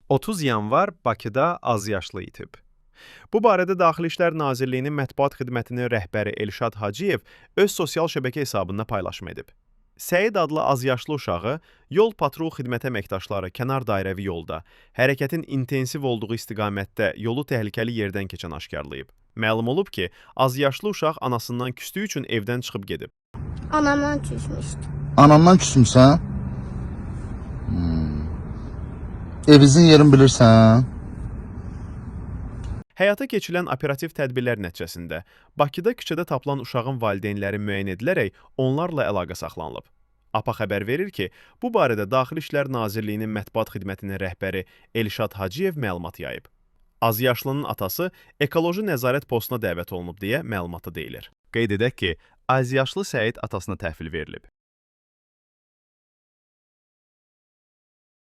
30 yanvar Bakıda azyaşlı itib. Bu barədə Daxili İşlər Nazirliyinin mətbuat xidmətinin rəhbəri Elşad Hacıyev öz sosial şəbəkə hesabında paylaşım edib. Səid adlı azyaşlı uşağı yol patrul xidmət əməkdaşları kənar dairəvi yolda, hərəkətin intensiv olduğu istiqamətdə yolu təhlükəli yerdən keçən aşkarlayıb. Məlum olub ki, azyaşlı uşaq anasından küstüyü üçün evdən çıxıb gedib. Anamdan küsmüşdü. Anamdan küsmüsən? Evinizin yerini bilirsən? Həyata keçirilən operativ tədbirlər nəticəsində Bakıda küçədə tapılan uşağın valideynləri müəyyən edilərək onlarla əlaqə saxlanılıb. APA xəbər verir ki, bu barədə Daxili İşlər Nazirliyinin mətbuat xidmətinin rəhbəri Elşad Hacıyev məlumat yayıb. Azyaşlının atası ekoloji nəzarət postuna dəvət olunub deyə məlumatda deyilir. Qeyd edək ki, azyaşlı Səid atasına təhvil verilib.